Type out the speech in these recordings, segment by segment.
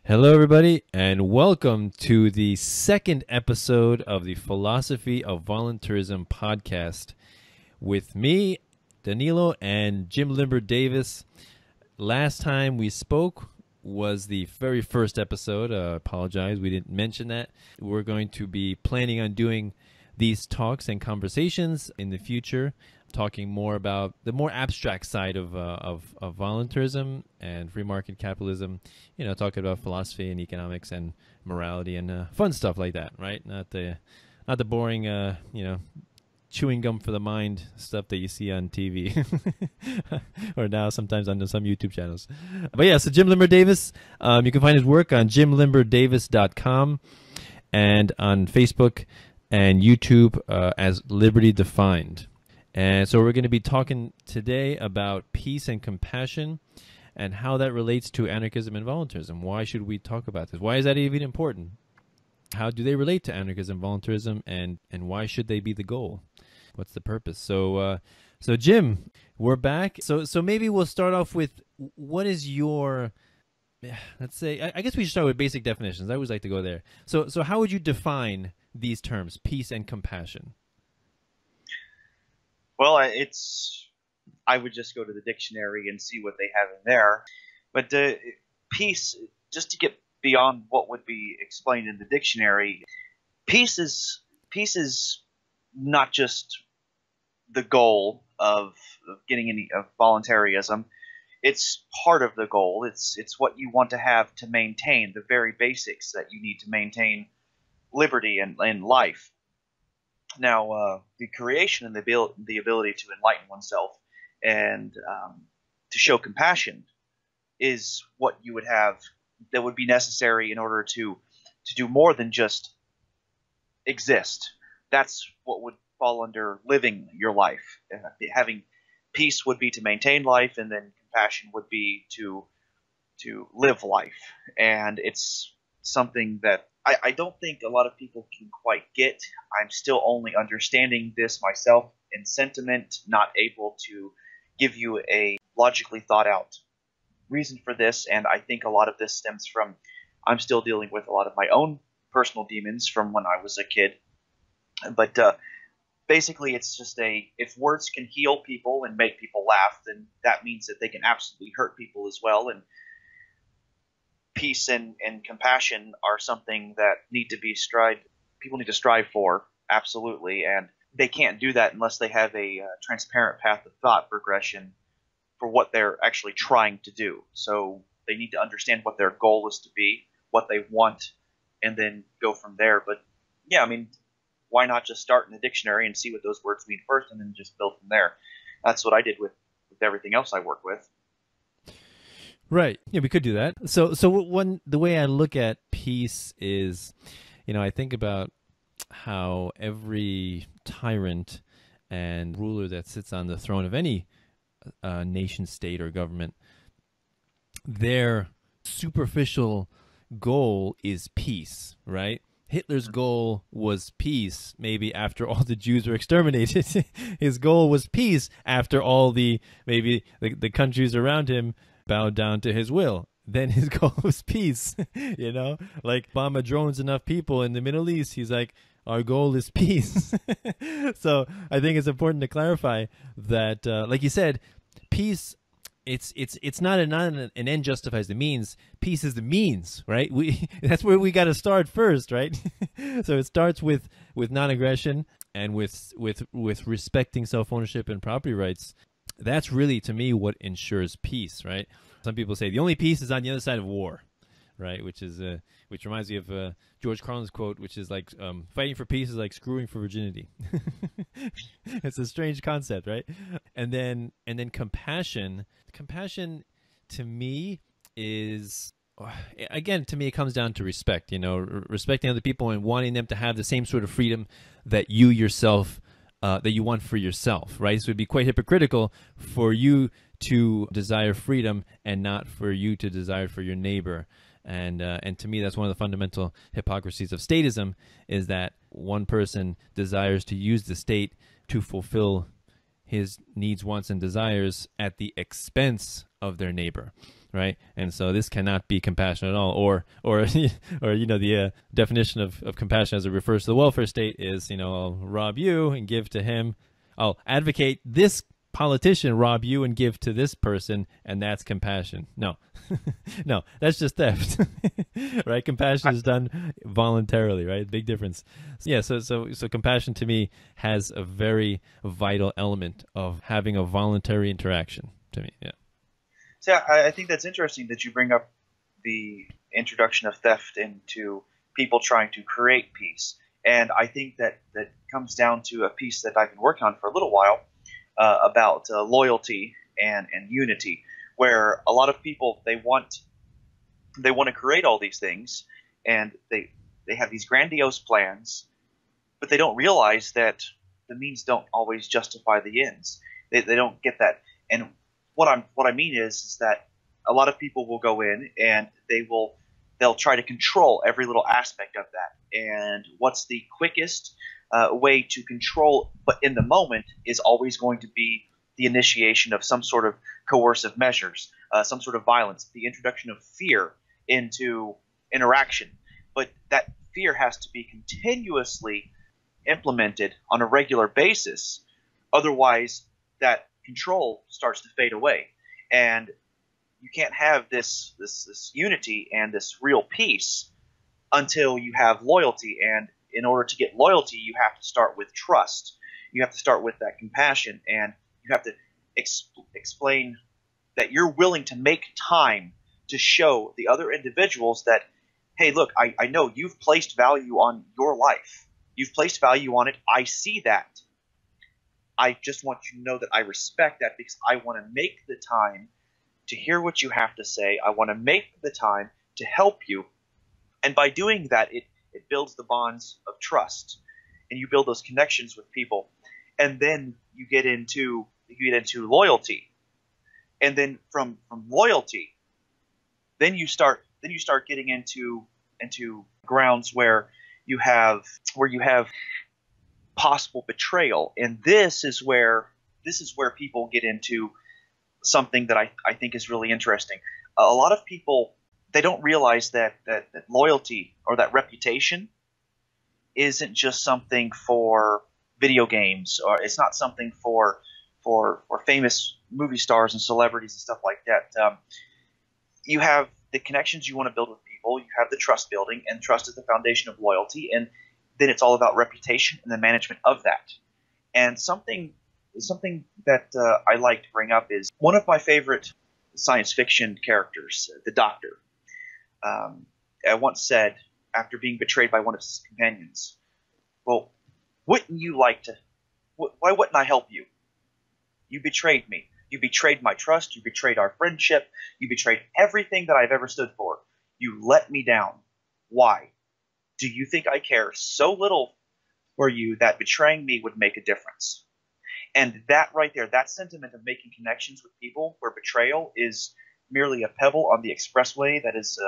Hello, everybody, and welcome to the second episode of the Philosophy of Voluntaryism podcast with me, Danilo, and Jim Limber Davis. Last time we spoke was the very first episode. Apologize, we didn't mention that. We're going to be planning on doing these talks and conversations in the future, talking more about the more abstract side of voluntarism and free market capitalism, you know, talking about philosophy and economics and morality and fun stuff like that, right? Not the boring, you know, chewing gum for the mind stuff that you see on TV or now sometimes on some YouTube channels. But yeah, so Jim Limber Davis, you can find his work on jimlimberdavis.com and on Facebook and YouTube as Liberty Defined. And so we're going to be talking today about peace and compassion and how that relates to anarchism and voluntarism. Why should we talk about this? Why is that even important? How do they relate to anarchism, voluntarism, and why should they be the goal? What's the purpose? So Jim, we're back. So maybe we'll start off with what is your, let's say, I guess we should start with basic definitions. I always like to go there. So how would you define these terms, peace and compassion? Well, I would just go to the dictionary and see what they have in there. But peace, just to get beyond what would be explained in the dictionary, peace is not just the goal of getting any of voluntarism. It's part of the goal. It's what you want to have to maintain the very basics that you need to maintain liberty and life. Now, the creation and the ability to enlighten oneself and to show compassion is what you would have that would be necessary in order to do more than just exist. That's what would fall under living your life. Having peace would be to maintain life, and then compassion would be to live life. And it's something that I don't think a lot of people can quite get. I'm still only understanding this myself in sentiment, not able to give you a logically thought out reason for this. And I think a lot of this stems from I'm still dealing with a lot of my own personal demons from when I was a kid. But basically, it's just if words can heal people and make people laugh, then that means that they can absolutely hurt people as well. And peace and compassion are something that people need to strive for, absolutely, and they can't do that unless they have a transparent path of thought progression for what they're actually trying to do. So they need to understand what their goal is to be, what they want, and then go from there. But yeah, I mean, why not just start in the dictionary and see what those words mean first and then just build from there? That's what I did with everything else I work with. Right. Yeah, we could do that. So the way I look at peace is, you know, I think about how every tyrant and ruler that sits on the throne of any nation, state, or government, their superficial goal is peace, right? Hitler's goal was peace, maybe after all the Jews were exterminated. His goal was peace after all the countries around him bowed down to his will. Then his goal was peace. You know, like bomb drones enough people in the Middle East. He's like, our goal is peace. So I think it's important to clarify that, like you said, peace. It's not an end justifies the means. Peace is the means, right? That's where we got to start first, right? So it starts with non-aggression and with respecting self-ownership and property rights. That's really, to me, what ensures peace, right? Some people say the only peace is on the other side of war, right? Which reminds me of George Carlin's quote, which is like, fighting for peace is like screwing for virginity. It's a strange concept, right? And then compassion. Compassion, to me, is, again, to me, it comes down to respect. You know, respecting other people and wanting them to have the same sort of freedom that you yourself that you want for yourself, right? So it'd be quite hypocritical for you to desire freedom and not for you to desire for your neighbor. And to me, that's one of the fundamental hypocrisies of statism, is that one person desires to use the state to fulfill his needs, wants, and desires at the expense of their neighbor, right? And so this cannot be compassion at all. Or the definition of compassion as it refers to the welfare state is, I'll rob you and give to him. I'll advocate this politician rob you and give to this person, and that's compassion. No, no, that's just theft, right? Compassion is done voluntarily, right? Big difference. Yeah, so compassion to me has a very vital element of having a voluntary interaction to me. Yeah. So I think that's interesting that you bring up the introduction of theft into people trying to create peace, and I think that comes down to a piece that I've been working on for a little while. About loyalty and unity, where a lot of people they want to create all these things, and they have these grandiose plans, but they don't realize that the means don't always justify the ends. They don't get that. And what I mean is that a lot of people will go in and they'll try to control every little aspect of that. And what's the quickest way to control, but in the moment, is always going to be the initiation of some sort of coercive measures, some sort of violence, the introduction of fear into interaction. But that fear has to be continuously implemented on a regular basis. Otherwise, that control starts to fade away. And you can't have this unity and this real peace until you have loyalty. And in order to get loyalty, you have to start with trust. You have to start with that compassion, and you have to explain that you're willing to make time to show the other individuals that, hey, look, I know you've placed value on your life. You've placed value on it. I see that. I just want you to know that I respect that, because I want to make the time to hear what you have to say. I want to make the time to help you. And by doing that, it builds the bonds of trust, and you build those connections with people, and then you get into loyalty, and then from loyalty, then you start getting into grounds where you have possible betrayal, and this is where people get into something that I think is really interesting. A lot of people, they don't realize that loyalty or that reputation isn't just something for video games, or it's not something for famous movie stars and celebrities and stuff like that. You have the connections you want to build with people. You have the trust building, and trust is the foundation of loyalty. And then it's all about reputation and the management of that. And something that I like to bring up is one of my favorite science fiction characters, the Doctor. I once said, after being betrayed by one of his companions, well, wouldn't you like to – why wouldn't I help you? You betrayed me. You betrayed my trust. You betrayed our friendship. You betrayed everything that I've ever stood for. You let me down. Why? Do you think I care so little for you that betraying me would make a difference? And that right there, that sentiment of making connections with people where betrayal is merely a pebble on the expressway that is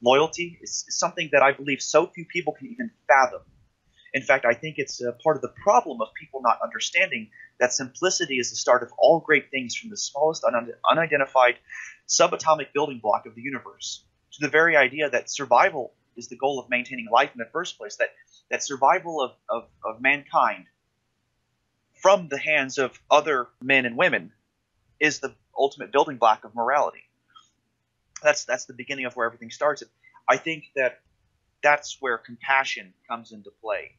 loyalty is something that I believe so few people can even fathom. In fact, I think it's part of the problem of people not understanding that simplicity is the start of all great things, from the smallest unidentified subatomic building block of the universe to the very idea that survival is the goal of maintaining life in the first place, that survival of mankind from the hands of other men and women is the ultimate building block of morality. That's the beginning of where everything starts. I think that's where compassion comes into play,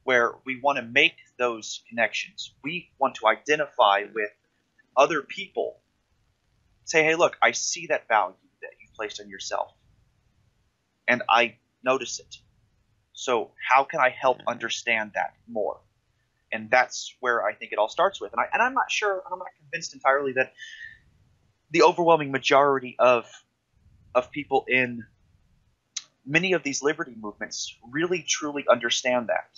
where we want to make those connections. We want to identify with other people. Say, hey, look, I see that value that you placed on yourself, and I notice it. So how can I help understand that more? And that's where I think it all starts with. And I'm not sure, I'm not convinced entirely that the overwhelming majority of people in many of these liberty movements really truly understand that.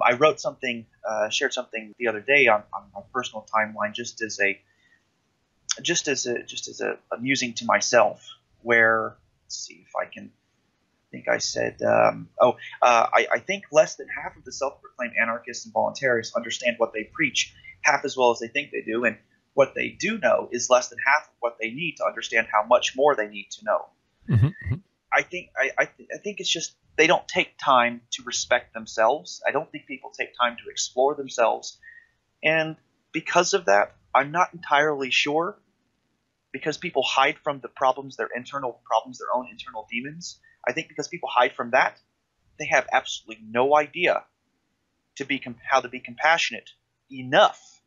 I wrote something, shared something the other day on my personal timeline, just as a amusing to myself, where let's see if I can. I think I said, I think less than half of the self-proclaimed anarchists and voluntarists understand what they preach half as well as they think they do, and what they do know is less than half of what they need to understand how much more they need to know. Mm-hmm. I think it's just they don't take time to respect themselves. I don't think people take time to explore themselves, and because of that, I'm not entirely sure. Because people hide from the problems, their internal problems, their own internal demons. I think because people hide from that, they have absolutely no idea how to be compassionate enough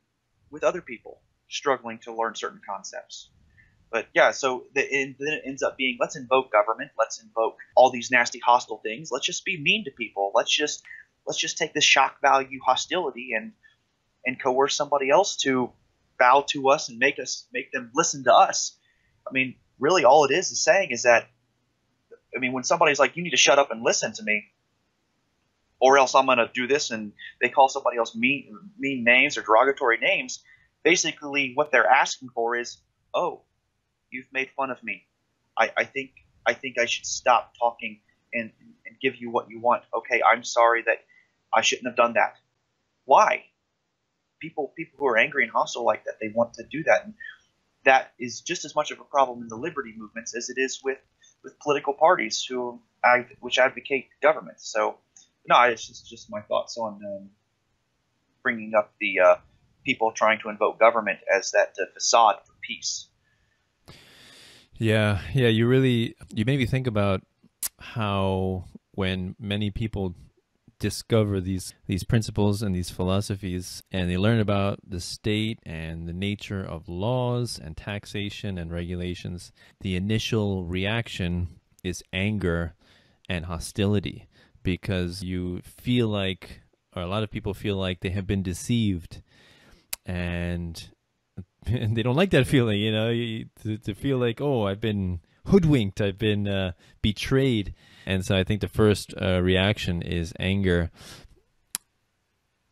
with other people struggling to learn certain concepts. But yeah, so then it ends up being, let's invoke government, let's invoke all these nasty hostile things, let's just be mean to people, let's just take this shock value hostility and coerce somebody else to bow to us and make them listen to us. I mean, really all it is saying is that, I mean, when somebody's like, you need to shut up and listen to me, or else I'm going to do this, and they call somebody else mean names or derogatory names, basically what they're asking for is, oh, you've made fun of me. I think I should stop talking and give you what you want. Okay, I'm sorry that I shouldn't have done that. Why? People who are angry and hostile like that, they want to do that. And that is just as much of a problem in the liberty movements as it is with political parties which advocate government. So, no, it's just my thoughts on bringing up the people trying to invoke government as that facade for peace. Yeah. You made me think about how when many people discover these principles and these philosophies, and they learn about the state and the nature of laws and taxation and regulations, the initial reaction is anger and hostility, because you feel like, or a lot of people feel like, they have been deceived, and they don't like that feeling, to feel like, oh, I've been hoodwinked, I've been betrayed. And so I think the first reaction is anger.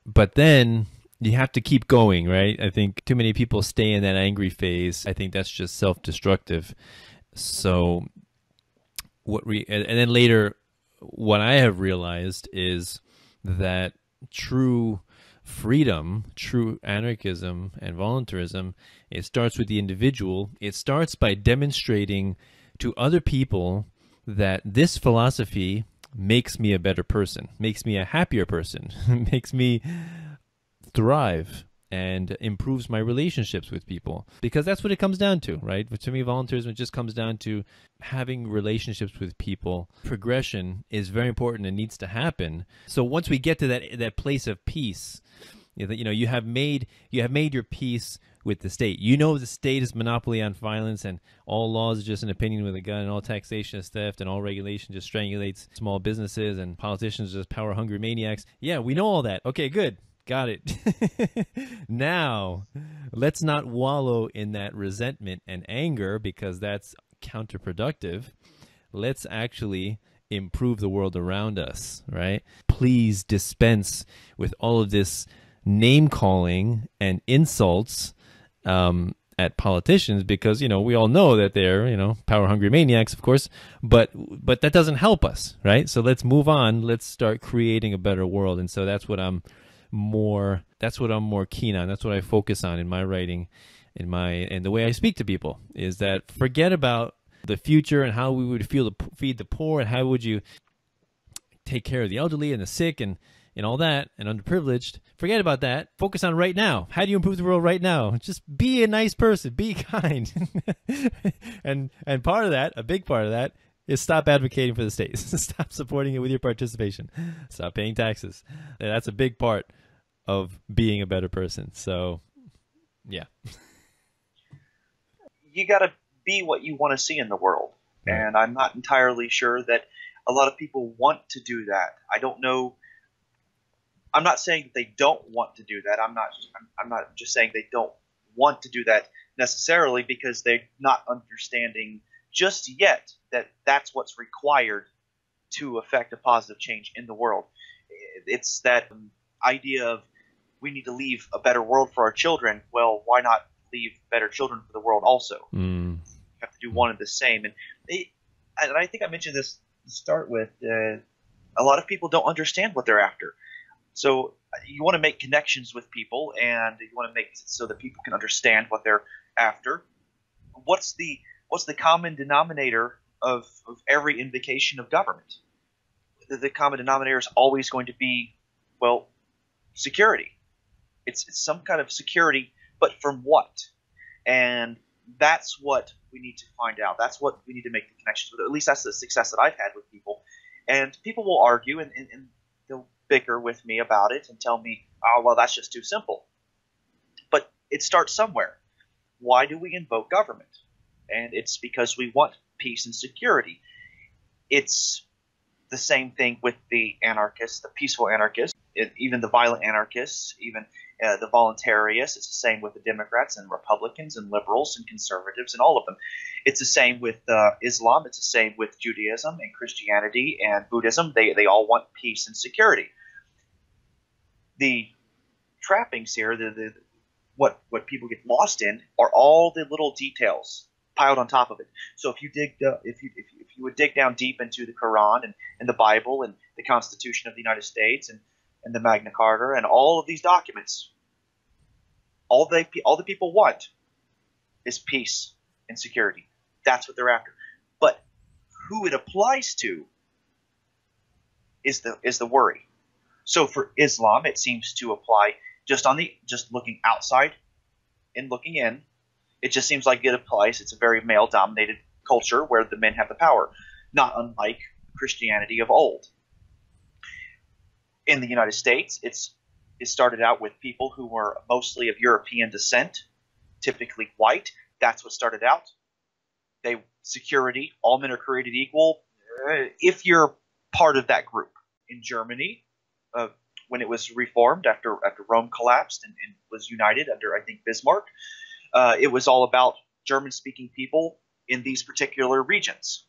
But then you have to keep going, right? I think too many people stay in that angry phase. I think that's just self-destructive. So and then later, what I have realized is that true freedom, true anarchism and voluntarism, it starts with the individual. It starts by demonstrating to other people that this philosophy makes me a better person, makes me a happier person, makes me thrive, and improves my relationships with people. Because that's what it comes down to, right? But to me, voluntarism just comes down to having relationships with people. Progression is very important and needs to happen. So once we get to that place of peace, you have made your peace with the state. The state is monopoly on violence, and all laws are just an opinion with a gun, and all taxation is theft, and all regulation just strangulates small businesses, and politicians are just power-hungry maniacs. Yeah, we know all that. Okay, good. Got it. Now, let's not wallow in that resentment and anger, because that's counterproductive. Let's actually improve the world around us, right? Please dispense with all of this name-calling and insults at politicians, because we all know that they're power-hungry maniacs, of course, but that doesn't help us, right? So let's move on. Let's start creating a better world. And so that's what I'm more keen on. That's what I focus on in my writing, and the way I speak to people, is that forget about the future and how we would feed the poor, and how would you take care of the elderly and the sick and all that, and underprivileged. Forget about that. Focus on right now. How do you improve the world right now? Just be a nice person. Be kind. and part of that, a big part of that, is stop advocating for the state. Stop supporting it with your participation. Stop paying taxes. And that's a big part of being a better person. So, yeah. You got to be what you want to see in the world. Right. And I'm not entirely sure that a lot of people want to do that. I don't know. I'm not saying that they don't want to do that. I'm not just saying they don't want to do that necessarily, because they're not understanding just yet that that's what's required to affect a positive change in the world. It's that idea of we need to leave a better world for our children. Well, why not leave better children for the world also? You have to do one and the same. And and I think I mentioned this to start with, a lot of people don't understand what they're after. So you want to make connections with people, and you want to make it so that people can understand what they're after. What's the common denominator of every invocation of government? The common denominator is always going to be, well, security. It's some kind of security, but from what? And that's what we need to find out. That's what we need to make the connections with. At least that's the success that I've had with people. And people will argue and they'll bicker with me about it and tell me, oh, well, that's just too simple. But it starts somewhere. Why do we invoke government? And it's because we want peace and security. It's the same thing with the anarchists, the peaceful anarchists, even the violent anarchists, even the voluntarists. It's the same with the Democrats and Republicans and liberals and conservatives and all of them. It's the same with Islam. It's the same with Judaism and Christianity and Buddhism. They all want peace and security. The trappings here, what people get lost in, are all the little details piled on top of it. So if you would dig down deep into the Quran and the Bible and the Constitution of the United States and the Magna Carta and all of these documents, all the people want is peace and security. That's what they're after. But who it applies to is the worry. So for Islam, it seems to apply just looking outside and looking in. It just seems like it applies. It's a very male-dominated culture where the men have the power, not unlike Christianity of old. In the United States, it started out with people who were mostly of European descent, typically white. That's what started out. Security, all men are created equal. If you're part of that group. In Germany, when it was reformed after Rome collapsed and was united under, I think, Bismarck, it was all about German-speaking people in these particular regions.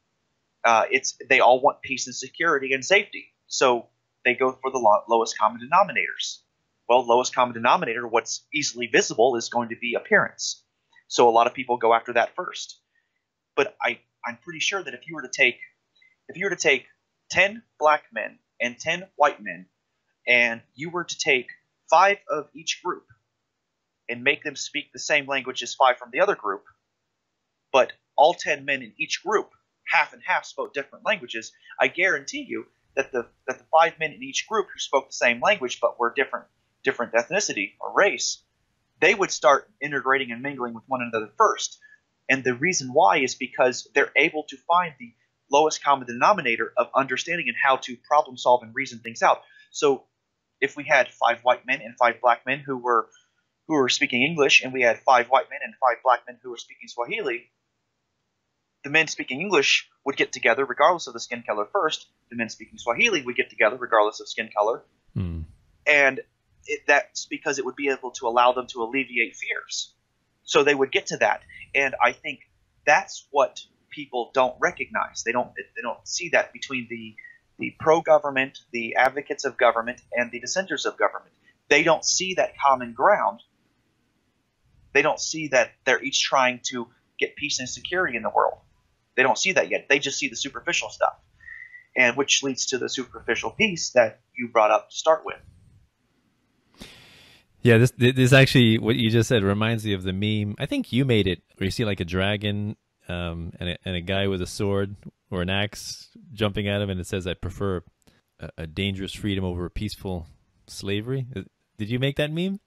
They all want peace and security and safety, so they go for the lowest common denominators. Well, lowest common denominator, what's easily visible, is going to be appearance. So a lot of people go after that first. But I'm pretty sure that if you were to take 10 black men and 10 white men, and you were to take 5 of each group and make them speak the same language as 5 from the other group, but all 10 men in each group, half and half, spoke different languages, I guarantee you that the 5 men in each group who spoke the same language but were different ethnicity or race, they would start integrating and mingling with one another first. And the reason why is because they're able to find the lowest common denominator of understanding and how to problem solve and reason things out. So if we had 5 white men and 5 black men who were speaking English, and we had 5 white men and 5 black men who were speaking Swahili, the men speaking English would get together regardless of the skin color first. The men speaking Swahili would get together regardless of skin color. And that's because it would be able to allow them to alleviate fears. So they would get to that. And I think that's what people don't recognize. They don't see that between the pro-government, the advocates of government, and the dissenters of government. They don't see that common ground. They don't see that they're each trying to get peace and security in the world. They don't see that yet. They just see the superficial stuff, and which leads to the superficial peace that you brought up to start with. Yeah, this actually, what you just said reminds me of the meme. I think you made it, where you see like a dragon and a guy with a sword or an axe jumping at him, and it says, "I prefer a dangerous freedom over a peaceful slavery." Did you make that meme?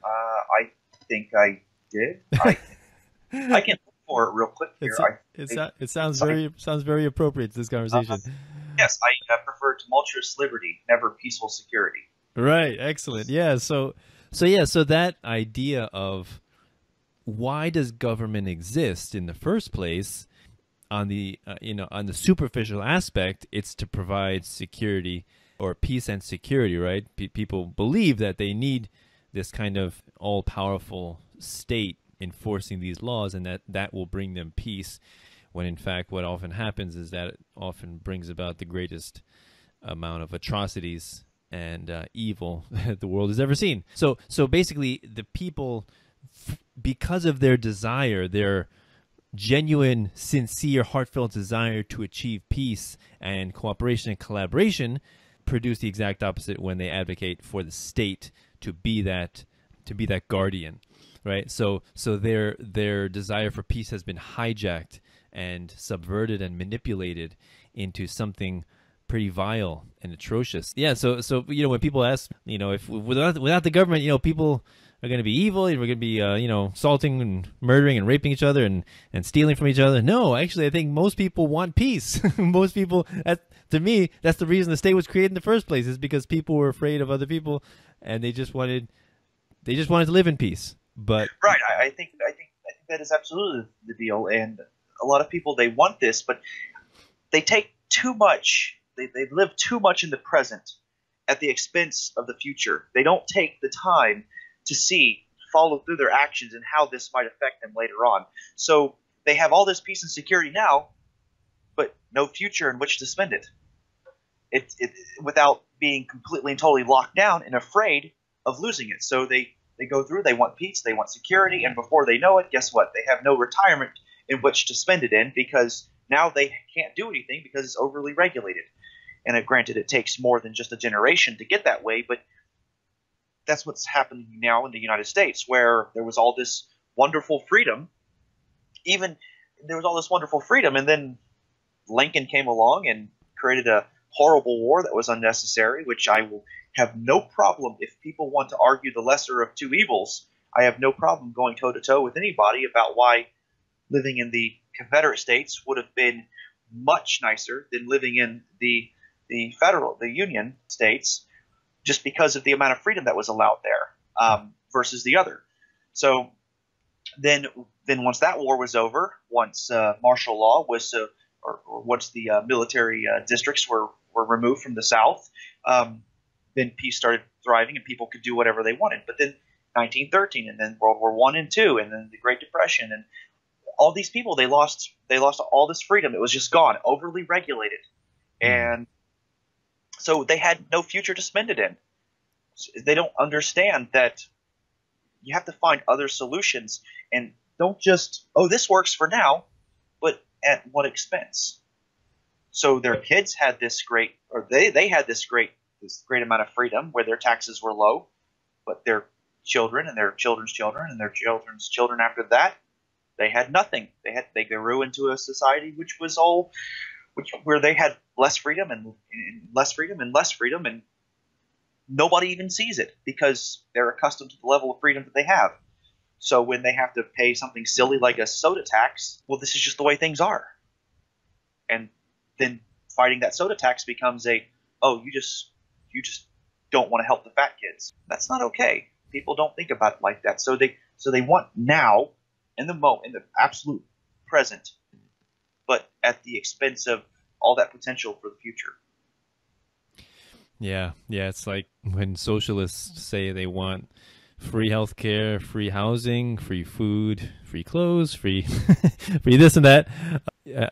I think I did. I can look for it real quick here. It sounds very appropriate to this conversation. Yes, I prefer tumultuous liberty, never peaceful security. Right. Excellent. Yeah. So that idea of why does government exist in the first place, on the on the superficial aspect, it's to provide security or peace and security, right? People believe that they need this kind of all-powerful state enforcing these laws, and that will bring them peace, when in fact what often happens is that it often brings about the greatest amount of atrocities and evil that the world has ever seen. So basically the people, because of their desire, their genuine, sincere, heartfelt desire to achieve peace and cooperation and collaboration produce the exact opposite when they advocate for the state to be that guardian, right? So their desire for peace has been hijacked and subverted and manipulated into something pretty vile and atrocious. Yeah, so when people ask, if without the government, people are going to be evil, we're going to be assaulting and murdering and raping each other and stealing from each other. No, actually I think most people want peace. Most people, to me, that's the reason the state was created in the first place, is because people were afraid of other people and they just wanted to live in peace. But right, I think that is absolutely the deal, and a lot of people, they want this, but they take too much. They live too much in the present at the expense of the future. They don't take the time to follow through their actions and how this might affect them later on. So they have all this peace and security now, but no future in which to spend it. It without being completely and totally locked down and afraid of losing it. So they go through, they want peace, they want security, and before they know it, guess what? They have no retirement in which to spend it in, because now they can't do anything because it's overly regulated. And granted, it takes more than just a generation to get that way, but that's what's happening now in the United States, where there was all this wonderful freedom. And then Lincoln came along and created a horrible war that was unnecessary, which I will have no problem, if people want to argue the lesser of two evils, I have no problem going toe-to-toe with anybody about why living in the Confederate States would have been much nicer than living in the Union States, just because of the amount of freedom that was allowed there versus the other. So then once that war was over, once martial law was or once the military districts were removed from the South, then peace started thriving and people could do whatever they wanted. But then 1913, and then World War I and II, and then the Great Depression, and all these people, they lost all this freedom. It was just gone, overly regulated, and so they had no future to spend it in. They don't understand that you have to find other solutions, and don't just, this works for now, but at what expense? So their kids had this great, or they had this great amount of freedom where their taxes were low, but their children and their children's children and their children's children after that, they had nothing. They grew into a society where they had less freedom and less freedom and less freedom, and nobody even sees it because they're accustomed to the level of freedom that they have. So when they have to pay something silly like a soda tax, well, this is just the way things are. And then fighting that soda tax becomes you just don't want to help the fat kids. That's not okay. People don't think about it like that. So they want now, in the absolute present, but at the expense of all that potential for the future. Yeah, it's like when socialists say they want free healthcare, free housing, free food, free clothes, free free this and that.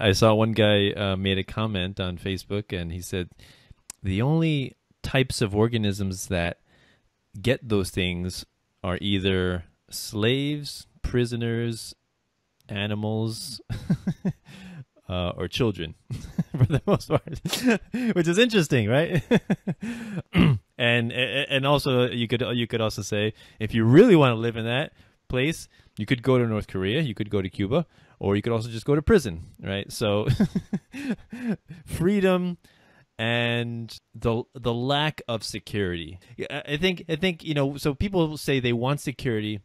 I saw one guy made a comment on Facebook, and he said the only types of organisms that get those things are either slaves, prisoners, animals, or children, for the most part, which is interesting, right? and also you could also say, if you really want to live in that place, you could go to North Korea, you could go to Cuba, or you could also just go to prison, right? So freedom and the lack of security. I think so people say they want security,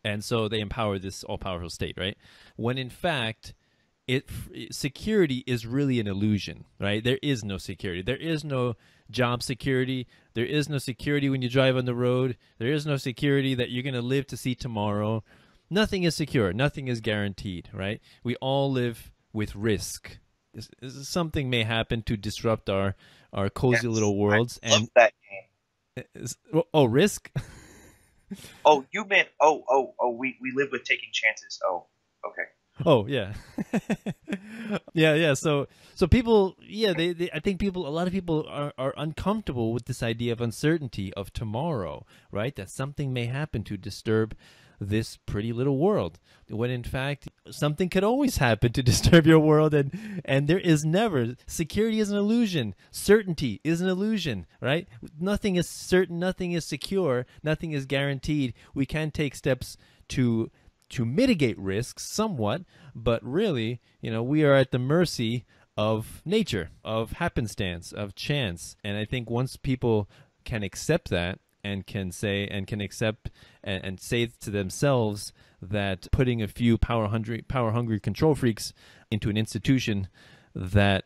and so they empower this all-powerful state, right? When in fact, security is really an illusion, right? There is no security. There is no job security. There is no security when you drive on the road. There is no security that you're going to live to see tomorrow. Nothing is secure. Nothing is guaranteed, right? We all live with risk. Something may happen to disrupt our cozy little worlds. I love that game. Risk? Oh, you meant we live with taking chances. Oh, okay. Oh yeah. yeah. So people, I think a lot of people are uncomfortable with this idea of uncertainty of tomorrow, right? That something may happen to disturb this pretty little world, when in fact something could always happen to disturb your world, and there is never. Security is an illusion. Certainty is an illusion, right? Nothing is certain, nothing is secure, nothing is guaranteed. We can take steps to mitigate risks somewhat, but really, we are at the mercy of nature, of happenstance, of chance. And I think once people can accept that, and can say and say to themselves that putting a few power hungry control freaks into an institution that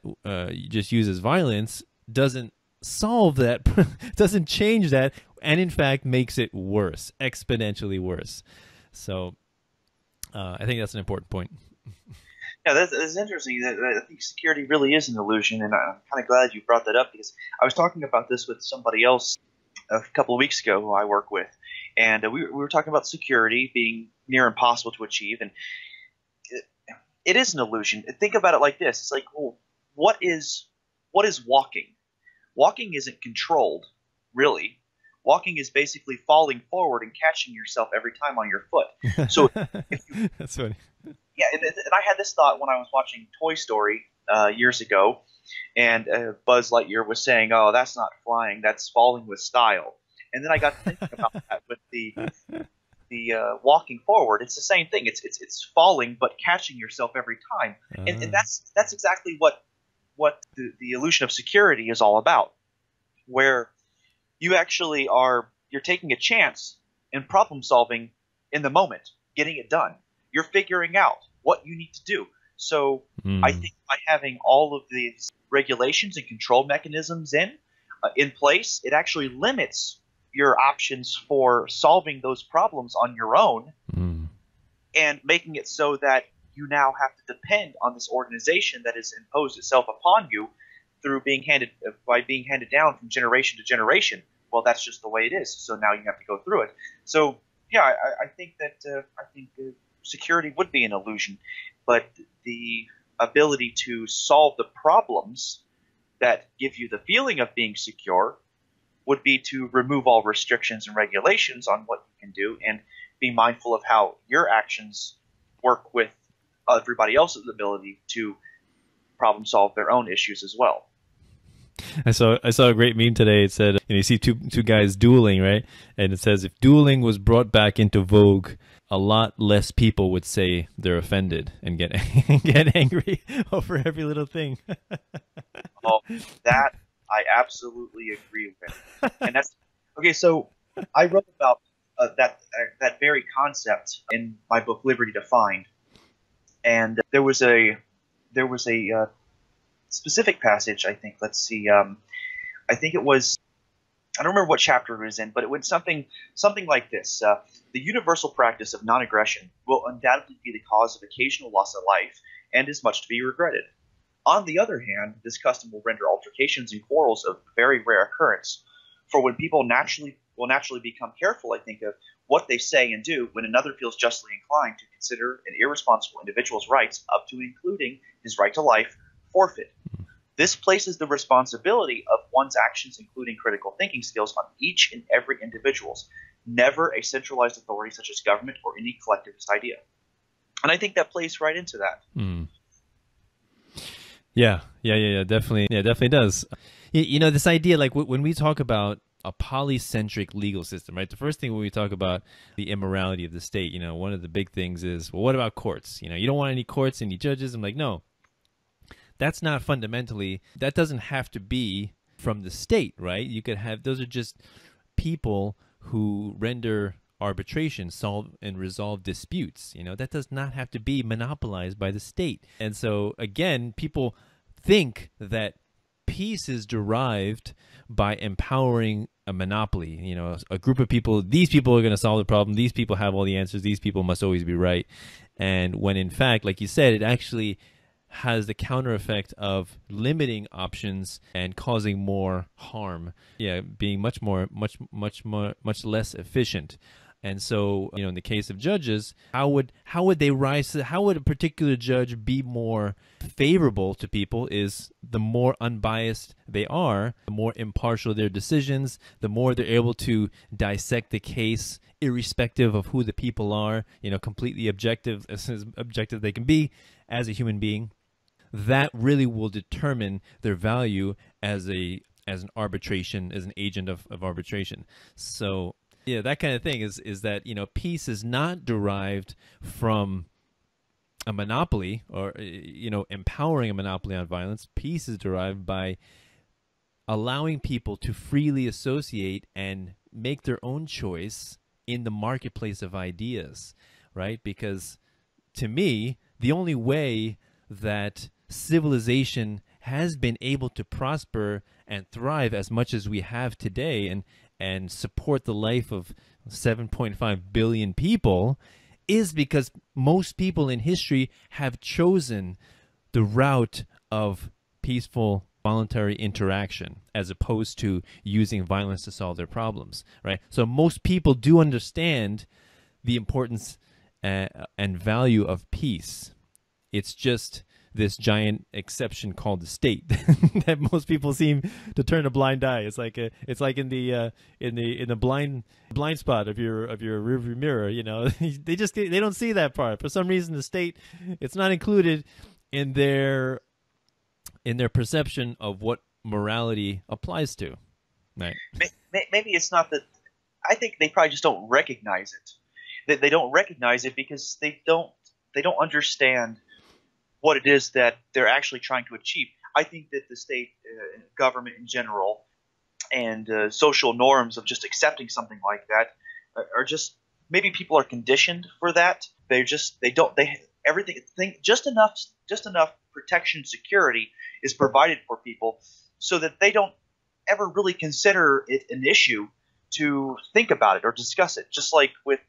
just uses violence doesn't solve that, doesn't change that, and in fact makes it worse, exponentially worse. So I think that's an important point. Yeah, that's interesting. I think security really is an illusion, and I'm kind of glad you brought that up, because I was talking about this with somebody else a couple of weeks ago who I work with, and we were talking about security being near impossible to achieve, and it is an illusion. Think about it like this. It's like, well, what is walking? Walking isn't controlled, really. Walking is basically falling forward and catching yourself every time on your foot. So if you, that's funny. Yeah, and I had this thought when I was watching Toy Story years ago, and Buzz Lightyear was saying, "Oh, that's not flying, that's falling with style." And then I got thinking about that with the walking forward. It's the same thing. It's falling, but catching yourself every time, and that's exactly what the illusion of security is all about, where you actually you're taking a chance and problem solving in the moment, getting it done. You're figuring out what you need to do. So I think by having all of these regulations and control mechanisms in place, it actually limits your options for solving those problems on your own, and making it so that you now have to depend on this organization that has imposed itself upon you through being handed down from generation to generation. Well, that's just the way it is. So now you have to go through it. So yeah, I think that security would be an illusion, but the ability to solve the problems that give you the feeling of being secure would be to remove all restrictions and regulations on what you can do, and be mindful of how your actions work with everybody else's ability to problem solve their own issues as well. I saw a great meme today. It said, you see two guys dueling, right? And it says, if dueling was brought back into vogue, a lot less people would say they're offended and get angry over every little thing. Oh, that I absolutely agree with. And that's okay. So I wrote about that very concept in my book Liberty Defined, and there was a specific passage. I think. Let's see. I think it was. I don't remember what chapter it was in, but it went something like this. The universal practice of non-aggression will undoubtedly be the cause of occasional loss of life, and is much to be regretted. On the other hand, this custom will render altercations and quarrels of very rare occurrence. For when people will naturally become careful, I think, of what they say and do when another feels justly inclined to consider an irresponsible individual's rights, up to including his right to life, forfeit. This places the responsibility of one's actions, including critical thinking skills, on each and every individual's, never a centralized authority such as government or any collectivist idea. And I think that plays right into that. Yeah, definitely. Yeah, definitely does. This idea, like when we talk about a polycentric legal system, right? The first thing when we talk about the immorality of the state, one of the big things is, well, what about courts? You don't want any courts, any judges. I'm like, no. That's not fundamentally, that doesn't have to be from the state, right? You could have, those are just people who render arbitration, solve and resolve disputes. That does not have to be monopolized by the state. And so, again, people think that peace is derived by empowering a monopoly, a group of people. These people are going to solve the problem. These people have all the answers. These people must always be right. And when in fact, like you said, it actually has the counter effect of limiting options and causing more harm. Yeah, being much less efficient. And so, in the case of judges, how would they rise to, how would a particular judge be more favorable to people is the more unbiased they are, the more impartial their decisions, the more they're able to dissect the case irrespective of who the people are, completely objective, as objective they can be as a human being. That really will determine their value as an arbitration, as an agent of arbitration. So yeah, that kind of thing is that, peace is not derived from a monopoly or, empowering a monopoly on violence. Peace is derived by allowing people to freely associate and make their own choice in the marketplace of ideas, right? Because to me, the only way that civilization has been able to prosper and thrive as much as we have today and support the life of 7.5 billion people is because most people in history have chosen the route of peaceful voluntary interaction as opposed to using violence to solve their problems, right? So most people do understand the importance and value of peace. It's just this giant exception called the state that most people seem to turn a blind eye. It's like in the blind spot of your rearview mirror. They don't see that part for some reason. The state, it's not included in their perception of what morality applies to. Right? Maybe it's not that. I think they probably just don't recognize it. They don't recognize it because they don't understand what it is that they're actually trying to achieve. I think that the state, government in general, and social norms of just accepting something like that are just, maybe people are conditioned for that. Just enough protection, security is provided for people so that they don't ever really consider it an issue to think about it or discuss it. Just like with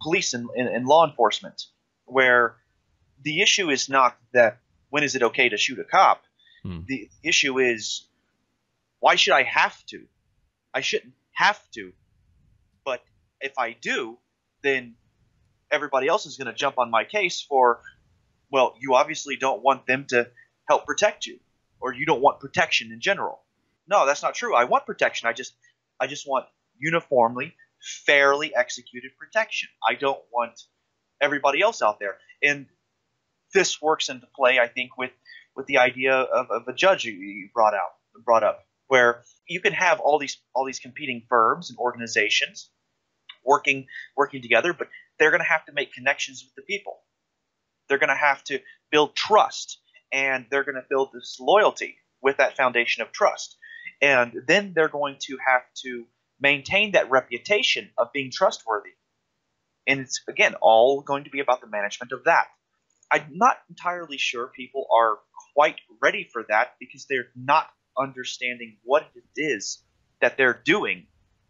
police and law enforcement, where the issue is not that when is it okay to shoot a cop. The issue is, why should I have to? I shouldn't have to. But if I do, then everybody else is going to jump on my case for, well, you obviously don't want them to help protect you, or you don't want protection in general. No, that's not true. I want protection. I just want uniformly, fairly executed protection. I don't want everybody else out there. And this works into play, I think, with the idea of a judge you brought up, where you can have all these competing firms and organizations working together, but they're going to have to make connections with the people. They're going to have to build trust, and they're going to build this loyalty with that foundation of trust. And then they're going to have to maintain that reputation of being trustworthy. And it's, again, all going to be about the management of that. I'm not entirely sure people are quite ready for that because they're not understanding what it is that they're doing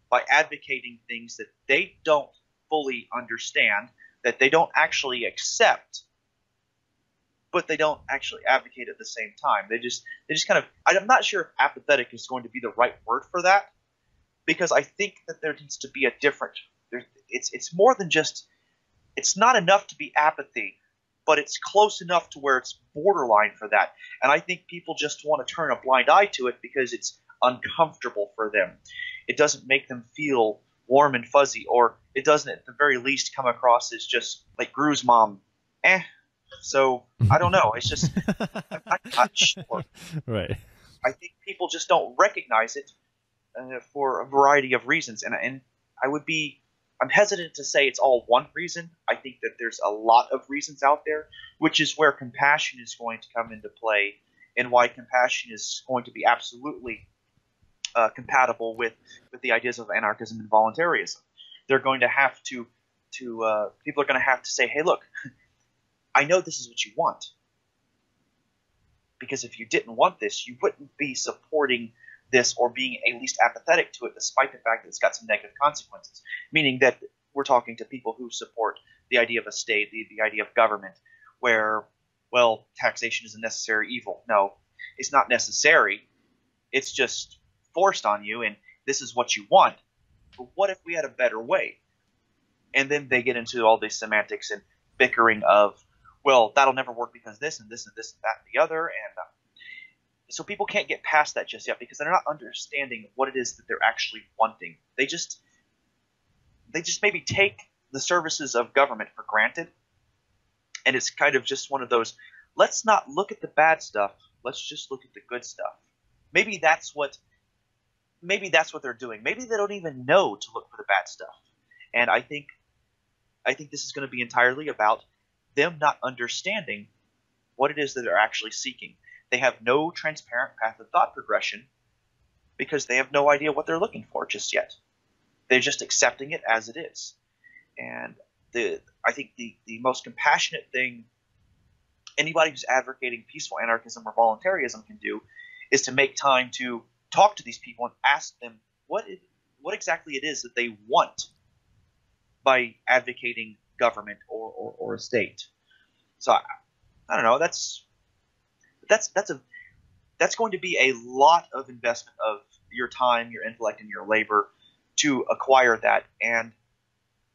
by advocating things that they don't fully understand, that they don't actually accept, but they don't actually advocate at the same time. They just kind of – I'm not sure if apathetic is going to be the right word for that, because I think that there needs to be a different – it's more than just – it's not enough to be apathy, but it's close enough to where it's borderline for that. And I think people just want to turn a blind eye to it because it's uncomfortable for them. It doesn't make them feel warm and fuzzy, or it doesn't at the very least come across as just like Gru's mom. So I don't know. It's just I'm not sure. Right. I think people just don't recognize it for a variety of reasons, and I'm hesitant to say it's all one reason. I think that there's a lot of reasons out there, which is where compassion is going to come into play, and why compassion is going to be absolutely compatible with the ideas of anarchism and voluntarism. They're going to have to people are going to have to say, hey, look, I know this is what you want, because if you didn't want this, you wouldn't be supporting this or being at least apathetic to it, despite the fact that it's got some negative consequences. Meaning that we're talking to people who support the idea of a state, the idea of government, where, well, taxation is a necessary evil. No, it's not necessary. It's just forced on you, and this is what you want. But what if we had a better way? And then they get into all these semantics and bickering of, well, that'll never work because this and this and this and that and the other. And so people can't get past that just yet because they're not understanding what it is that they're actually wanting. They just maybe take the services of government for granted. And it's kind of just one of those, let's not look at the bad stuff. Let's just look at the good stuff. Maybe that's what they're doing. Maybe they don't even know to look for the bad stuff. And I think this is going to be entirely about them not understanding what it is that they're actually seeking. They have no transparent path of thought progression because they have no idea what they're looking for just yet. They're just accepting it as it is. And I think the most compassionate thing anybody who's advocating peaceful anarchism or voluntarism can do is to make time to talk to these people and ask them what exactly it is that they want by advocating government or a state. So I don't know. That's going to be a lot of investment of your time, your intellect, and your labor to acquire that. And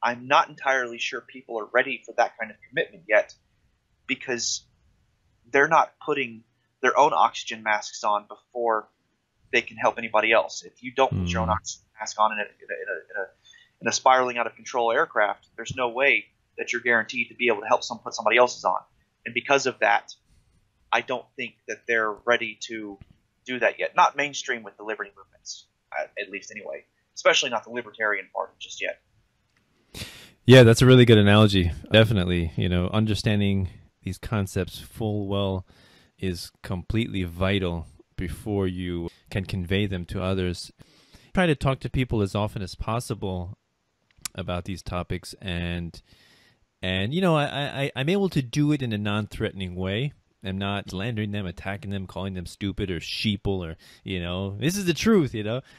I'm not entirely sure people are ready for that kind of commitment yet, because they're not putting their own oxygen masks on before they can help anybody else. If you don't put your own oxygen mask on in a spiraling out of control aircraft, there's no way that you're guaranteed to be able to help put somebody else's on. And because of that, I don't think that they're ready to do that yet. Not mainstream with the liberty movements, at least anyway. Especially not the libertarian part just yet. Yeah, that's a really good analogy. Definitely, understanding these concepts full well is completely vital before you can convey them to others. Try to talk to people as often as possible about these topics, and I'm able to do it in a non-threatening way. I'm not slandering them, attacking them, calling them stupid or sheeple or, this is the truth,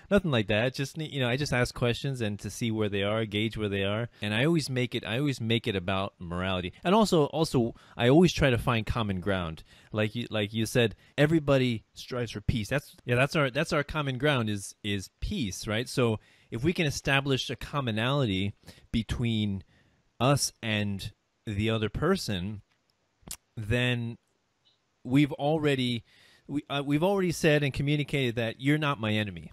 nothing like that. Just, I just ask questions and to see where they are, gauge where they are. And I always make it about morality. And also I always try to find common ground. Like you said, everybody strives for peace. That's our common ground is peace, right? So if we can establish a commonality between us and the other person, then we've already said and communicated that you're not my enemy.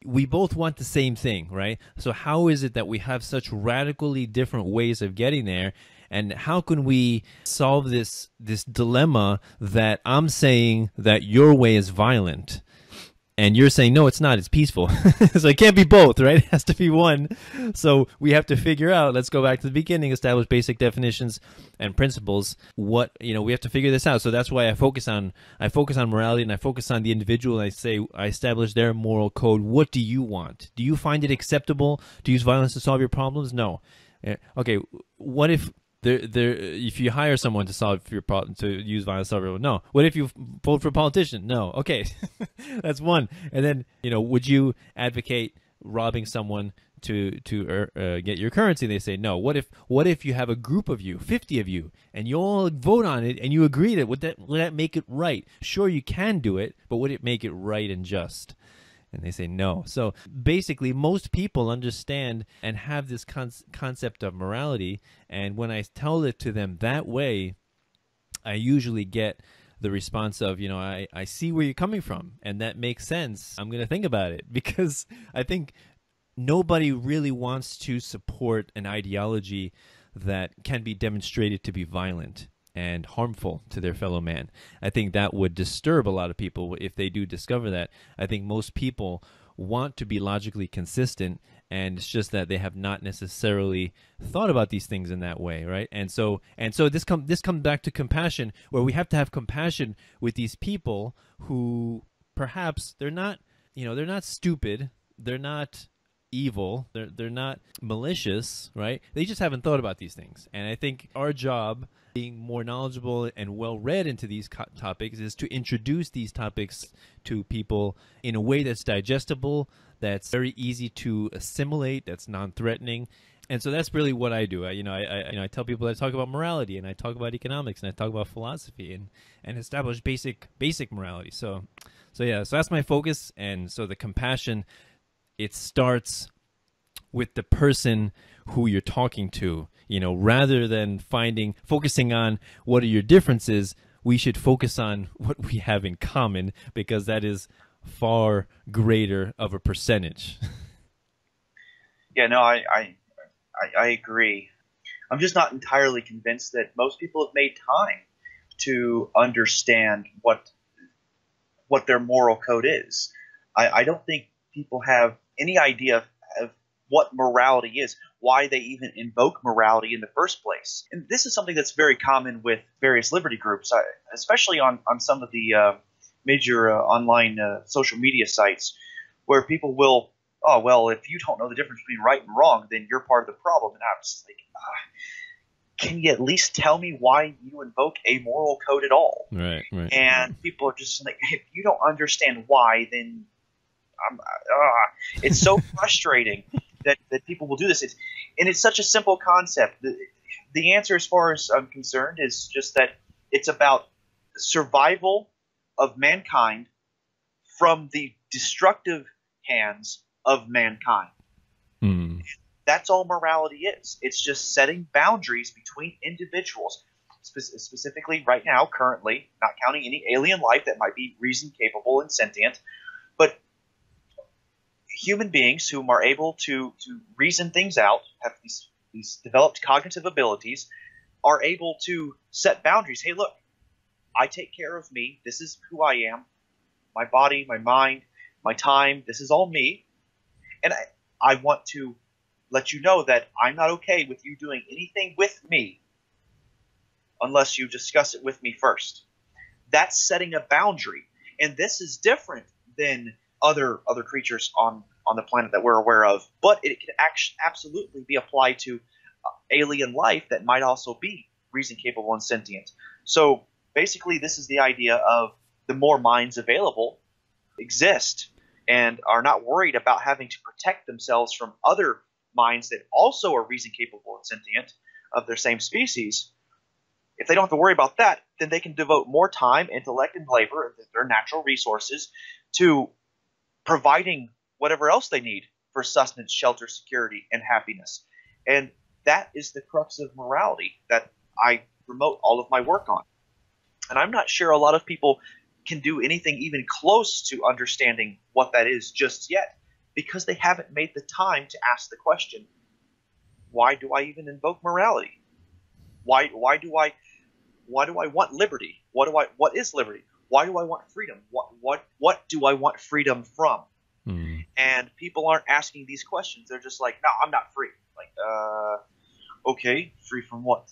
We both want the same thing, right? So how is it that we have such radically different ways of getting there? And how can we solve this dilemma that I'm saying that your way is violent and you're saying, no, it's not, it's peaceful. So it can't be both, right? It has to be one. So we have to figure out, let's go back to the beginning, establish basic definitions and principles. We have to figure this out. So that's why I focus on morality, and I focus on the individual. And I establish their moral code. What do you want? Do you find it acceptable to use violence to solve your problems? No. Okay. What if if you hire someone to solve your problem, to use violence to solve your problem? No. What if you vote for a politician? No. Okay. That's one. And then, would you advocate robbing someone to get your currency? They say no. What if you have a group of you, 50 of you, and you all vote on it and you agree that would that make it right? Sure, you can do it, but would it make it right and just? And they say no. So basically, most people understand and have this concept of morality. And when I tell it to them that way, I usually get the response of, I see where you're coming from, and that makes sense. I'm going to think about it, because I think nobody really wants to support an ideology that can be demonstrated to be violent and harmful to their fellow man. I think that would disturb a lot of people if they do discover that. I think most people want to be logically consistent, and it's just that they have not necessarily thought about these things in that way, right? And so this comes back to compassion, where we have to have compassion with these people who perhaps they're not stupid, they're not evil, they're not malicious, right? They just haven't thought about these things. And I think our job, being more knowledgeable and well read into these topics, is to introduce these topics to people in a way that's digestible, that's very easy to assimilate, that's non-threatening. And so that's really what I do. I tell people that I talk about morality, and I talk about economics, and I talk about philosophy, and establish basic morality. So that's my focus. And so the compassion, it starts with the person who you're talking to. You know, rather than focusing on what are your differences, we should focus on what we have in common, because that is far greater of a percentage. Yeah, no, I agree. I'm just not entirely convinced that most people have made time to understand what their moral code is. I don't think people have any idea of what morality is, why they even invoke morality in the first place. And this is something that's very common with various liberty groups, especially on some of the major online social media sites, where people will, oh, well, if you don't know the difference between right and wrong, then you're part of the problem. And I'm just like, can you at least tell me why you invoke a moral code at all? Right. And people are just like, if you don't understand why, then it's so frustrating that people will do this. It's such a simple concept. The answer, as far as I'm concerned, is just that it's about survival of mankind from the destructive hands of mankind. Mm. That's all morality is. It's just setting boundaries between individuals, specifically right now, currently, not counting any alien life that might be reason capable and sentient, but human beings whom are able to reason things out, have these developed cognitive abilities, are able to set boundaries. Hey, look, I take care of me. This is who I am. My body, my mind, my time, this is all me. And I want to let you know that I'm not okay with you doing anything with me unless you discuss it with me first. That's setting a boundary. And this is different than other creatures on the planet that we're aware of, but it can absolutely be applied to alien life that might also be reason capable and sentient. So basically, this is the idea of the more minds available exist and are not worried about having to protect themselves from other minds that also are reason capable and sentient of their same species. If they don't have to worry about that, then they can devote more time, intellect, and labor, their natural resources, to providing whatever else they need for sustenance, shelter, security, and happiness. And that is the crux of morality that I promote all of my work on. And I'm not sure a lot of people can do anything even close to understanding what that is just yet, because they haven't made the time to ask the question, why do I even invoke morality? Why do I want liberty? What is liberty? Why do I want freedom? What do I want freedom from? And people aren't asking these questions. They're just like, no, I'm not free. Like, okay, free from what?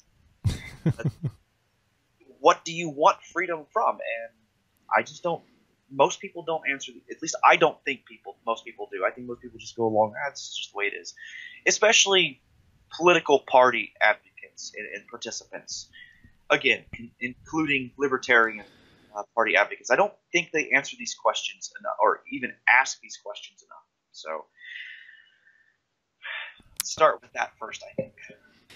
What do you want freedom from? And I just don't. Most people don't answer. At least I don't think most people do. I think most people just go along. That's just the way it is. Especially political party advocates and participants. Again, including libertarian party advocates. I don't think they answer these questions enough, or even ask these questions enough. So start with that first, I think.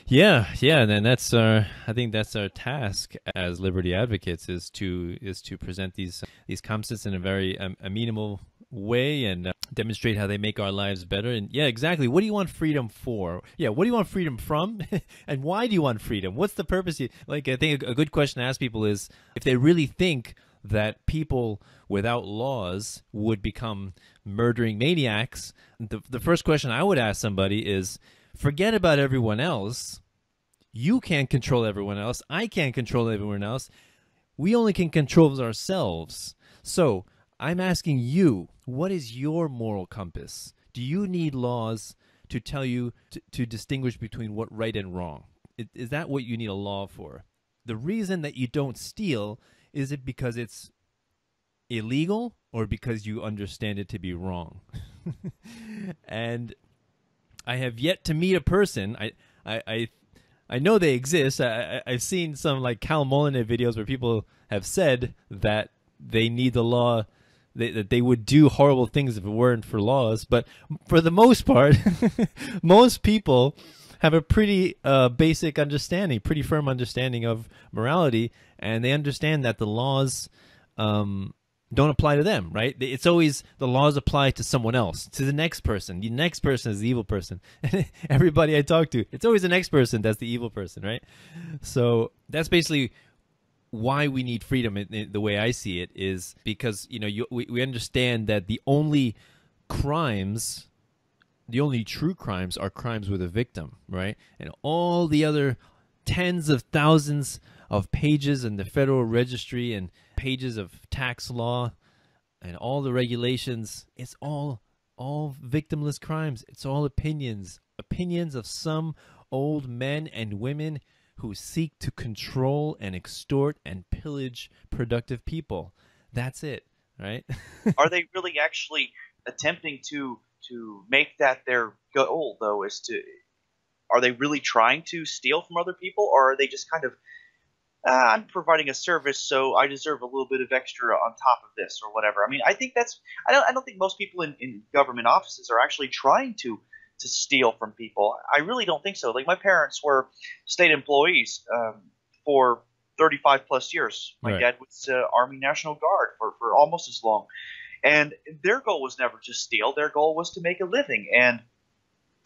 Yeah, and then that's I think that's our task as liberty advocates, is to present these concepts in a very amenable way and demonstrate how they make our lives better. And yeah, exactly. What do you want freedom for? Yeah, what do you want freedom from? And why do you want freedom? What's the purpose? I think a good question to ask people is, if they really think that people without laws would become murdering maniacs, the first question I would ask somebody is, forget about everyone else. You can't control everyone else. I can't control everyone else. We only can control ourselves. So I'm asking you, what is your moral compass? Do you need laws to tell you to distinguish between what right and wrong? Is that what you need a law for? The reason that you don't steal, is it because it's illegal or because you understand it to be wrong? And I have yet to meet a person. I know they exist. I've seen some like Cal Molinet videos where people have said that they need the law, that they would do horrible things if it weren't for laws. But for the most part, most people have a pretty basic understanding, pretty firm understanding of morality, and they understand that the laws don't apply to them, right? It's always the laws apply to someone else, to the next person. The next person is the evil person. Everybody I talk to, it's always the next person that's the evil person, right? So that's basically why we need freedom. The way I see it is because we understand that the only crimes, the only true crimes, are crimes with a victim, right? And all the other tens of thousands of pages in the Federal Registry and pages of tax law and all the regulations, it's all victimless crimes. It's all opinions of some old men and women who seek to control and extort and pillage productive people. That's it, right? Are they really actually attempting to make that their goal, though? Are they really trying to steal from other people, or are they just kind of, I'm providing a service, so I deserve a little bit of extra on top of this, or whatever? I mean, I think I don't think most people in government offices are actually trying to steal from people. I really don't think so. Like, my parents were state employees for 35 plus years. My Right. dad was Army National Guard for almost as long. And their goal was never to steal. Their goal was to make a living. And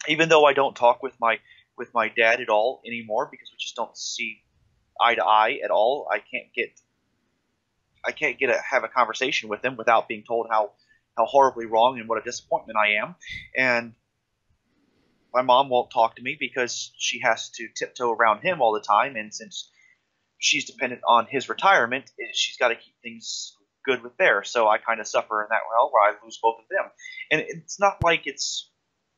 even though I don't talk with my dad at all anymore because we just don't see eye to eye at all, I can't have a conversation with him without being told how horribly wrong and what a disappointment I am. And my mom won't talk to me because she has to tiptoe around him all the time, and since she's dependent on his retirement, she's got to keep things good with there. So I kind of suffer in that realm where I lose both of them. And it's not like it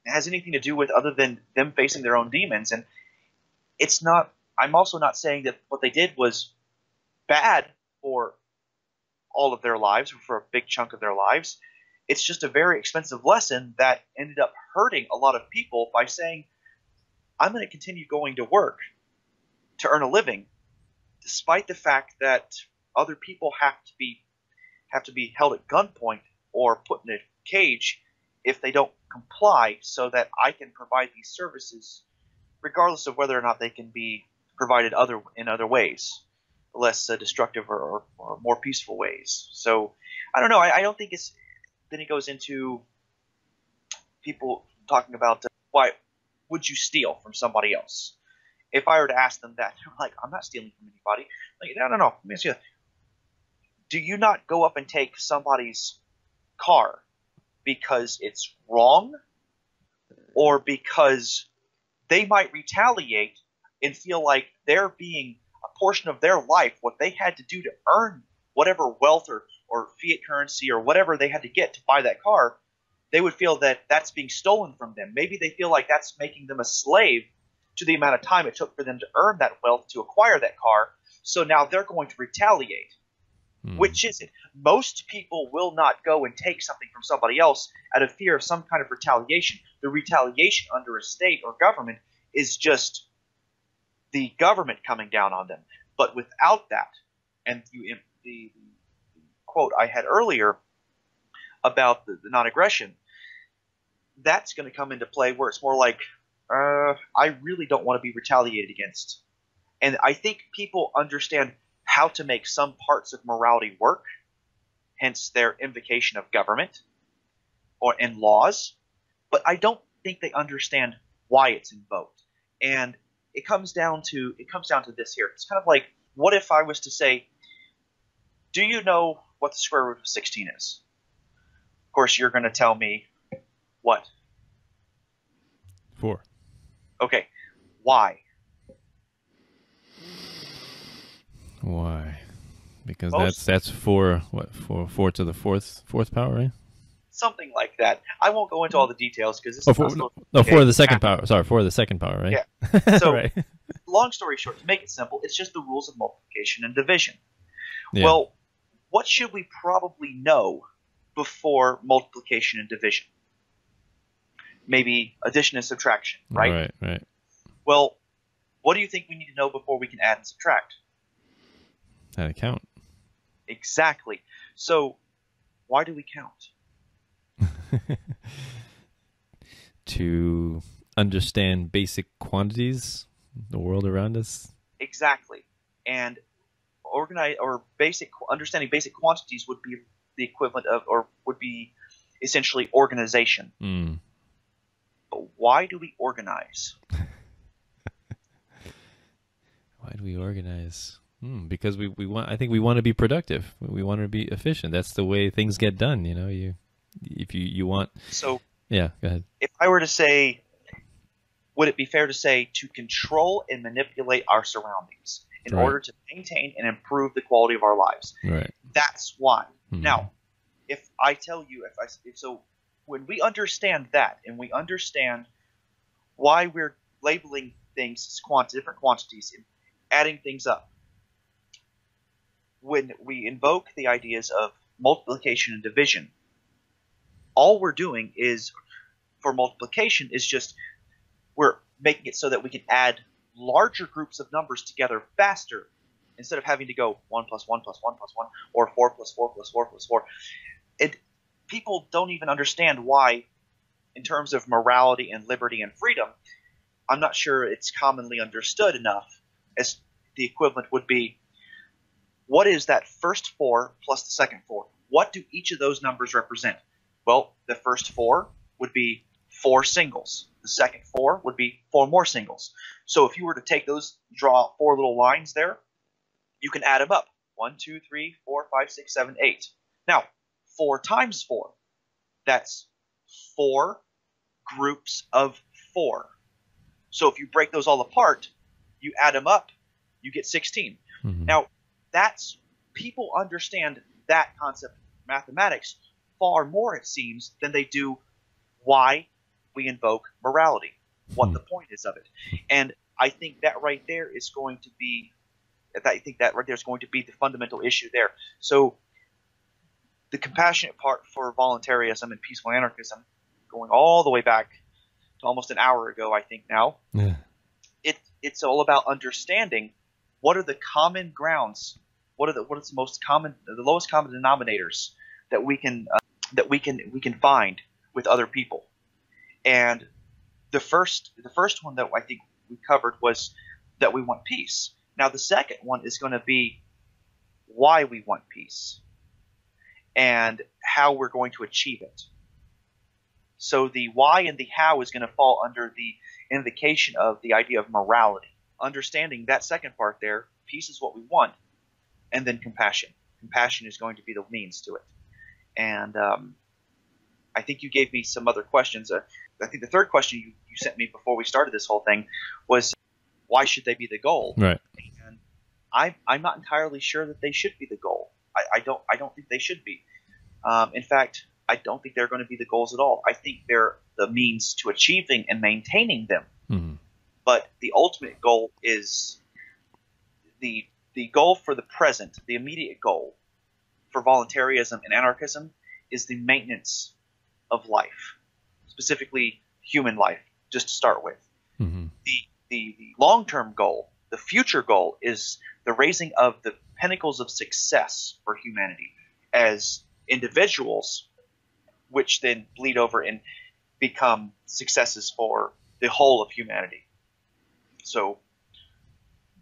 has anything to do with other than them facing their own demons. And it's not. I'm also not saying that what they did was bad for all of their lives or for a big chunk of their lives. It's just a very expensive lesson that ended up hurting a lot of people by saying, I'm going to continue going to work to earn a living, despite the fact that other people have to be held at gunpoint or put in a cage if they don't comply, so that I can provide these services, regardless of whether or not they can be provided in other ways, less destructive or more peaceful ways. So I don't know. I don't think it's. Then he goes into people talking about why would you steal from somebody else? If I were to ask them that, like, I'm not stealing from anybody. Like, no. Let me ask you, do you not go up and take somebody's car because it's wrong, or because they might retaliate and feel like they're being a portion of their life, what they had to do to earn whatever wealth or fiat currency or whatever they had to get to buy that car, they would feel that that's being stolen from them. Maybe they feel like that's making them a slave to the amount of time it took for them to earn that wealth to acquire that car. So now they're going to retaliate. Which is it? Most people will not go and take something from somebody else out of fear of some kind of retaliation. The retaliation under a state or government is just the government coming down on them. But without that, and the quote I had earlier about the non-aggression, that's going to come into play where it's more like, I really don't want to be retaliated against. And I think people understand how to make some parts of morality work, hence their invocation of government and laws, but I don't think they understand why it's invoked. And it comes down to this here. It's kind of like, what if I was to say, do you know what the square root of 16 is? Of course, you're going to tell me what? 4. Okay. Why? Why? Because Most- that's 4. What? 4 to the fourth power, right? Something like that. I won't go into all the details because this Oh, is 4 not to the second power. Sorry, 4 to the second power, right? Yeah. So, right. long story short, to make it simple, it's just the rules of multiplication and division. Yeah. Well, what should we probably know before multiplication and division? Maybe addition and subtraction, right? Right. Well, what do you think we need to know before we can add and subtract? How to count. Exactly. So, why do we count? To understand basic quantities, the world around us. Exactly. And understanding basic quantities would be the equivalent of, or would be essentially organization. Mm. But why do we organize? Why do we organize? Because we want. I think we want to be productive. We want to be efficient. That's the way things get done. You know, if you want. So yeah, go ahead. If I were to say, would it be fair to say to control and manipulate our surroundings in order to maintain and improve the quality of our lives? Right. That's why. Now, if I tell you, so when we understand that and we understand why we're labeling things as different quantities and adding things up, when we invoke the ideas of multiplication and division, all we're doing is, for multiplication, is just we're making it so that we can add larger groups of numbers together faster instead of having to go 1 plus 1 plus 1 plus 1 or 4 plus 4 plus 4 plus 4. People don't even understand why, in terms of morality and liberty and freedom, I'm not sure it's commonly understood enough as the equivalent would be, what is that first 4 plus the second 4? What do each of those numbers represent? Well, the first 4 would be 4 singles. The second 4 would be 4 more singles. So if you were to take those, draw 4 little lines there, you can add them up. 1, 2, 3, 4, 5, 6, 7, 8. Now, 4 times 4. That's 4 groups of 4. So if you break those all apart, you add them up, you get 16. Now, people understand that concept of mathematics far more, it seems, than they do why we invoke morality, what the point is of it. And I think that right there is going to be the fundamental issue there. So the compassionate part for voluntarism and peaceful anarchism, going all the way back to almost an hour ago, I think now, it's all about understanding what are the common grounds, what are the most common, the lowest common denominators that we can find with other people. And the first one that I think we covered was that we want peace. Now the second one is going to be why we want peace and how we're going to achieve it. So the why and the how is going to fall under the invocation of the idea of morality. Understanding that second part there, peace is what we want, and then compassion. Compassion is going to be the means to it. And I think you gave me some other questions. I think the third question you sent me before we started this whole thing was, why should they be the goal? Right. And I'm not entirely sure that they should be the goal. I don't think they should be. In fact, I don't think they're going to be the goals at all. I think they're the means to achieving and maintaining them. But the ultimate goal is the goal for the present, the immediate goal for voluntarism and anarchism is the maintenance of life, specifically human life, just to start with. The long-term goal, the future goal, is the raising of the pinnacles of success for humanity as individuals, which then bleed over and become successes for the whole of humanity. So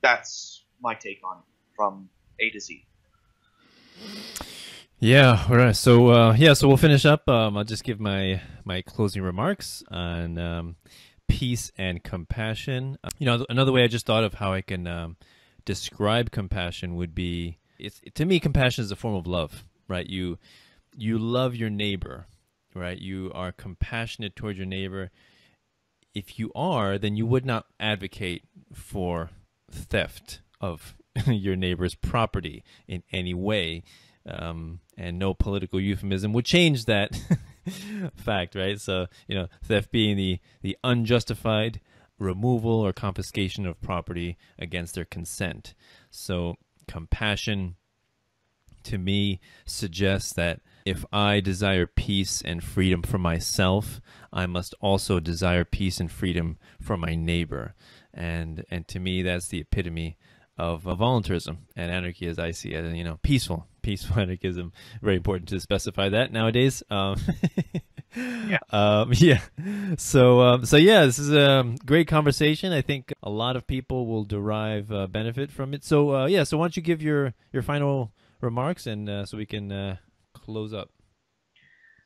that's my take on it from A to Z. Yeah, all right. So so we'll finish up. I'll just give my closing remarks on peace and compassion. Another way I just thought of how I can describe compassion would be, to me, compassion is a form of love, right? You love your neighbor, right? You are compassionate toward your neighbor. If you are, then you would not advocate for theft of your neighbor's property in any way, and no political euphemism would change that fact, right? So, theft being the unjustified removal or confiscation of property against their consent. So compassion, to me, suggests that if I desire peace and freedom for myself, I must also desire peace and freedom for my neighbor. And to me, that's the epitome of voluntarism and anarchy, as I see it. Peaceful anarchism. Very important to specify that nowadays. Yeah. So this is a great conversation. I think a lot of people will derive benefit from it. So why don't you give your final remarks, and so we can close up?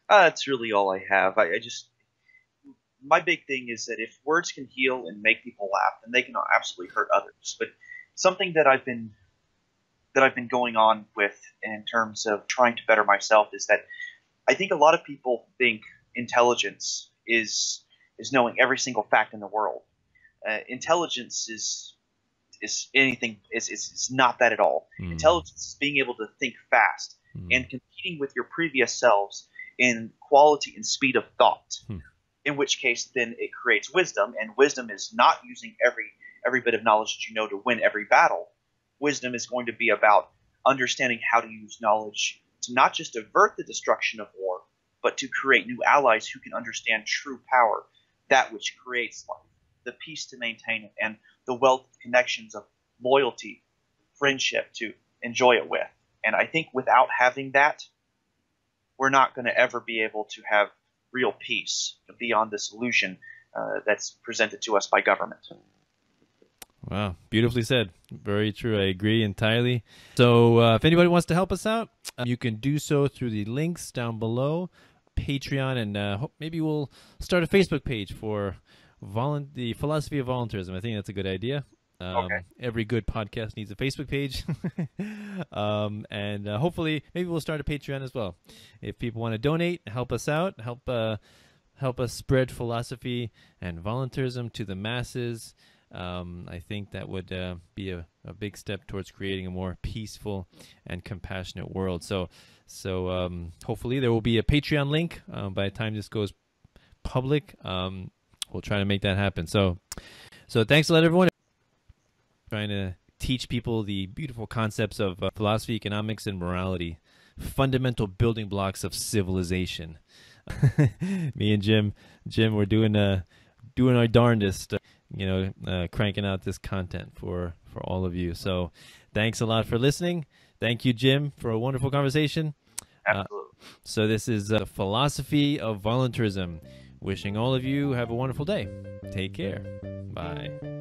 That's really all I have. I just my big thing is that if words can heal and make people laugh, then they can absolutely hurt others. But something that I've been going on with in terms of trying to better myself is that I think a lot of people think intelligence is knowing every single fact in the world. Intelligence is anything is not that at all. Intelligence is being able to think fast and competing with your previous selves in quality and speed of thought. In which case, then it creates wisdom, and wisdom is not using every bit of knowledge that you know to win every battle. Wisdom is going to be about understanding how to use knowledge to not just avert the destruction of war, but to create new allies who can understand true power, that which creates life, the peace to maintain it, and the wealth of connections of loyalty, friendship to enjoy it with. And I think without having that, we're not going to ever be able to have real peace beyond this illusion that's presented to us by government. Wow, beautifully said. Very true. I agree entirely. So if anybody wants to help us out, you can do so through the links down below, Patreon, and maybe we'll start a Facebook page for the Philosophy of Voluntaryism. I think that's a good idea. Okay. Every good podcast needs a Facebook page. And hopefully maybe we'll start a Patreon as well. If people want to donate, help us out, help us spread philosophy and voluntarism to the masses. I think that would be a big step towards creating a more peaceful and compassionate world. So hopefully there will be a Patreon link by the time this goes public. We'll try to make that happen. So thanks a lot, everyone. Trying to teach people the beautiful concepts of philosophy, economics, and morality, fundamental building blocks of civilization. Me and Jim, we're doing our darndest, cranking out this content for all of you. So thanks a lot for listening. Thank you, Jim, for a wonderful conversation. Absolutely. So this is the Philosophy of Voluntarism. Wishing all of you have a wonderful day. Take care. Bye.